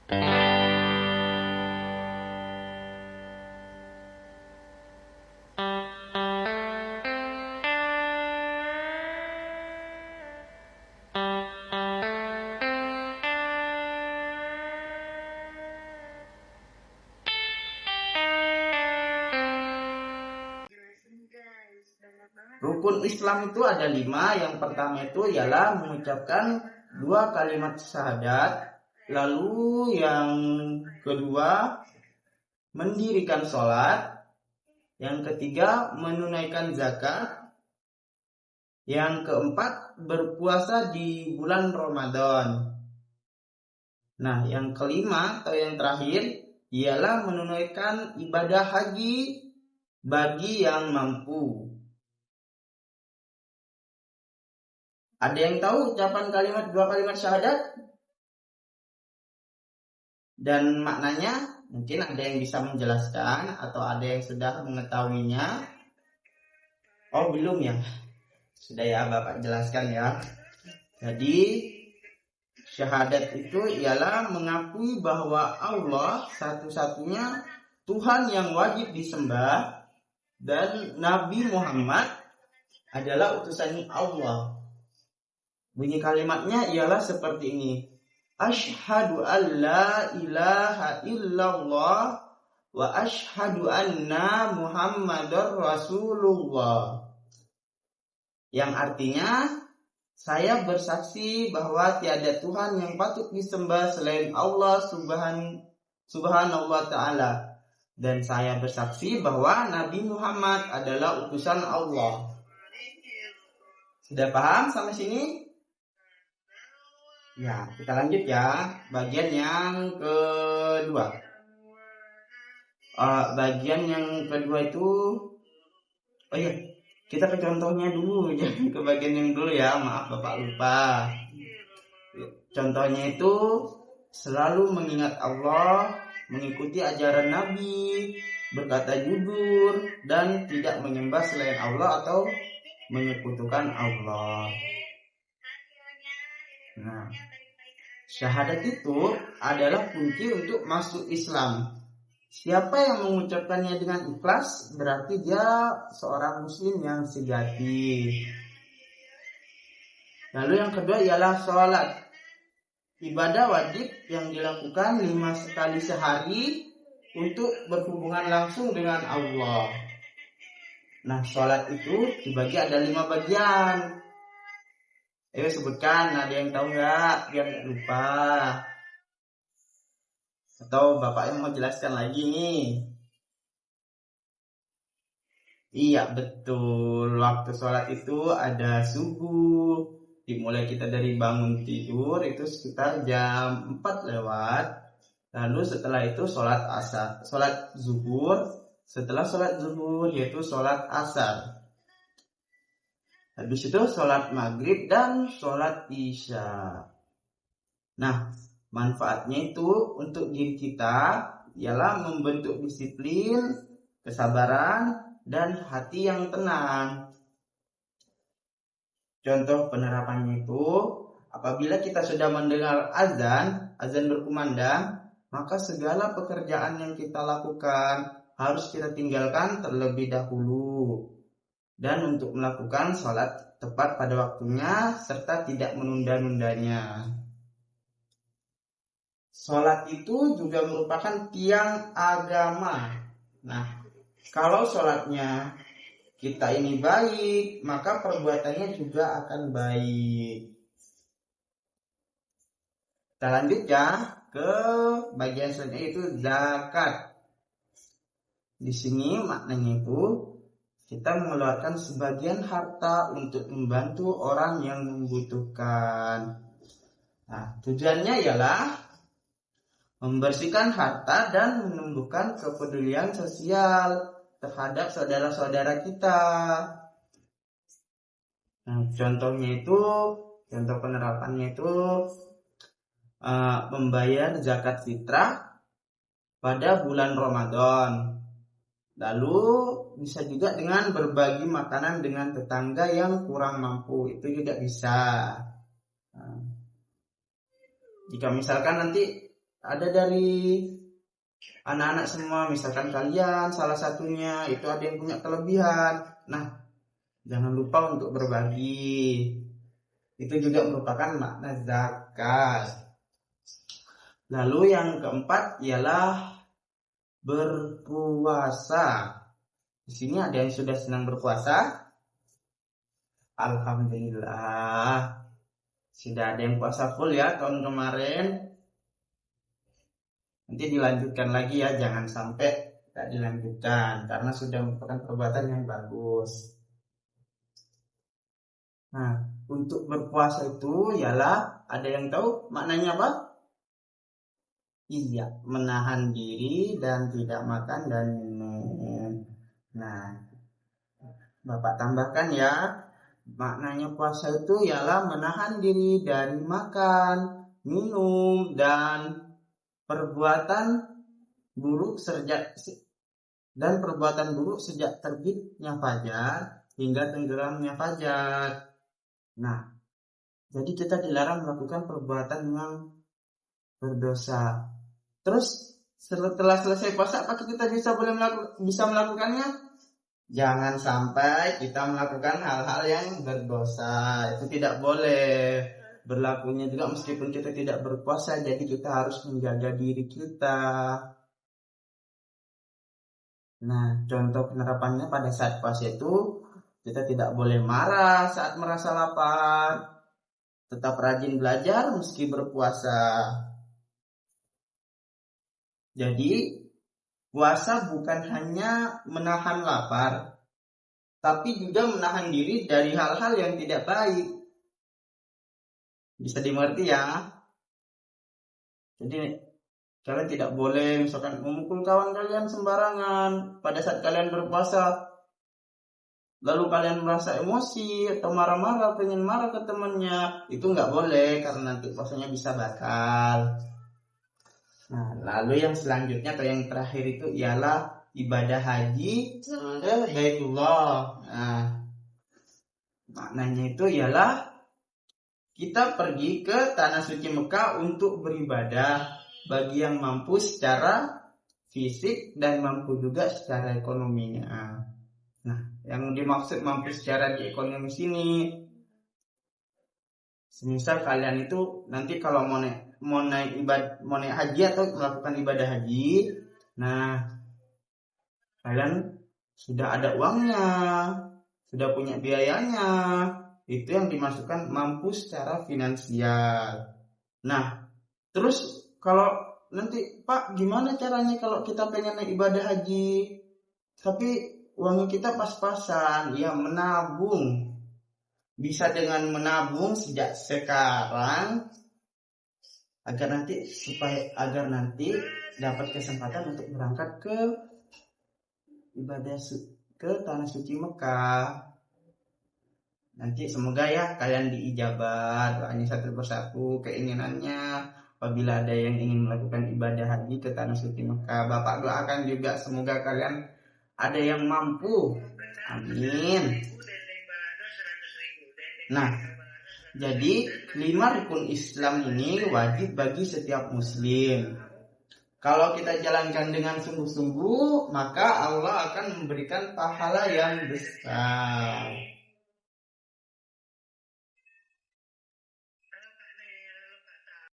Rukun Islam itu ada 5. Yang pertama itu ialah mengucapkan 2 kalimat syahadat. Lalu yang kedua mendirikan sholat. Yang ketiga menunaikan zakat. Yang keempat berpuasa di bulan Ramadan. Nah, yang kelima atau yang terakhir ialah menunaikan ibadah haji bagi yang mampu. Ada yang tahu ucapan 2 kalimat syahadat? Dan maknanya? Mungkin ada yang bisa menjelaskan atau ada yang sudah mengetahuinya. Oh, belum ya? Sudah ya, Bapak jelaskan ya. Jadi, syahadat itu ialah mengakui bahwa Allah satu-satunya Tuhan yang wajib disembah dan Nabi Muhammad adalah utusan Allah. Bunyi kalimatnya ialah seperti ini. Asyhadu an la ilaha illallah wa asyhadu anna Muhammadar Rasulullah. Yang artinya, saya bersaksi bahwa tiada Tuhan yang patut disembah selain Allah subhanahu wa ta'ala. Dan saya bersaksi bahwa Nabi Muhammad adalah utusan Allah. Sudah paham sampai sini? Ya, kita lanjut ya. Bagian yang kedua. Bagian yang kedua itu, oh iya, kita ke contohnya dulu, jangan ke bagian yang dulu ya. Maaf Bapak lupa. Contohnya itu selalu mengingat Allah, mengikuti ajaran Nabi, berkata jujur, dan tidak menyembah selain Allah atau menyekutukan Allah. Nah, syahadat itu adalah kunci untuk masuk Islam. Siapa yang mengucapkannya dengan ikhlas berarti dia seorang muslim yang sejati. Lalu yang kedua ialah sholat. Ibadah wajib yang dilakukan 5 kali sehari untuk berhubungan langsung dengan Allah. Nah, sholat itu dibagi ada 5 bagian. Ayo sebutkan, ada yang tahu nggak? Biar nggak lupa. Atau Bapak yang mau jelaskan lagi nih? Iya betul. Waktu sholat itu ada subuh. Dimulai kita dari bangun tidur itu sekitar jam 4 lewat. Lalu setelah itu sholat asar, sholat zuhur. Setelah sholat zuhur yaitu sholat asar. Habis itu sholat maghrib dan sholat isya. Nah, manfaatnya itu untuk diri kita ialah membentuk disiplin, kesabaran, dan hati yang tenang. Contoh penerapannya itu, apabila kita sudah mendengar azan berkumandang, maka segala pekerjaan yang kita lakukan harus kita tinggalkan terlebih dahulu. Dan untuk melakukan sholat tepat pada waktunya serta tidak menunda-nundanya. Sholat itu juga merupakan tiang agama. Nah, kalau sholatnya kita ini baik, maka perbuatannya juga akan baik. Kita lanjut ya ke bagian selanjutnya yaitu zakat. Di sini maknanya itu kita mengeluarkan sebagian harta untuk membantu orang yang membutuhkan. Nah, tujuannya ialah membersihkan harta dan menumbuhkan kepedulian sosial terhadap saudara-saudara kita. Nah, contoh penerapannya itu membayar zakat fitrah pada bulan Ramadan. Lalu bisa juga dengan berbagi makanan dengan tetangga yang kurang mampu, itu juga bisa. Nah, jika misalkan nanti ada dari anak-anak semua. Misalkan kalian salah satunya itu ada yang punya kelebihan. Nah, jangan lupa untuk berbagi. Itu juga merupakan makna zakat. Lalu yang keempat ialah berpuasa. Di sini ada yang sudah senang berpuasa? Alhamdulillah. Sudah ada yang puasa full ya tahun kemarin. Nanti dilanjutkan lagi ya, jangan sampai tidak dilanjutkan karena sudah merupakan perbuatan yang bagus. Nah, untuk berpuasa itu ialah, ada yang tahu maknanya apa? Iya, menahan diri dan tidak makan dan minum. Nah, Bapak tambahkan ya, maknanya puasa itu ialah menahan diri dari makan, minum, dan perbuatan buruk sejak terbitnya fajar hingga tenggelamnya fajar. Nah, jadi kita dilarang melakukan perbuatan yang berdosa. Terus setelah selesai puasa, apakah kita bisa melakukannya? Jangan sampai kita melakukan hal-hal yang berdosa. Itu tidak boleh. Berlakunya juga meskipun kita tidak berpuasa, jadi kita harus menjaga diri kita. Nah, contoh penerapannya pada saat puasa itu, kita tidak boleh marah saat merasa lapar. Tetap rajin belajar meski berpuasa. Jadi, puasa bukan hanya menahan lapar, tapi juga menahan diri dari hal-hal yang tidak baik. Bisa dimengerti ya? Jadi, kalian tidak boleh misalkan memukul kawan kalian sembarangan pada saat kalian berpuasa. Lalu kalian merasa emosi atau marah-marah, pengen marah ke temannya. Itu nggak boleh karena nanti puasanya bisa batal. Nah, lalu yang selanjutnya atau yang terakhir itu ialah ibadah haji ke Baitullah. Nah, maknanya itu ialah kita pergi ke tanah suci Mekah untuk beribadah bagi yang mampu secara fisik dan mampu juga secara ekonominya. Nah, yang dimaksud mampu secara di ekonomi sini, semisal kalian itu nanti kalau mau naik haji atau melakukan ibadah haji, nah kalian sudah ada uangnya, sudah punya biayanya, itu yang dimasukkan mampu secara finansial. Nah, terus kalau nanti Pak, gimana caranya kalau kita pengen naik ibadah haji tapi uangnya kita pas-pasan? Ya, menabung. Bisa dengan menabung sejak sekarang agar nanti dapat kesempatan untuk berangkat ke ibadah ke tanah suci Mekah. Nanti semoga ya kalian diijabah doanya satu persatu keinginannya. Apabila ada yang ingin melakukan ibadah haji ke tanah suci Mekah, Bapak doakan juga semoga kalian ada yang mampu. Amin. Nah, jadi 5 rukun Islam ini wajib bagi setiap muslim. Kalau kita jalankan dengan sungguh-sungguh, maka Allah akan memberikan pahala yang besar.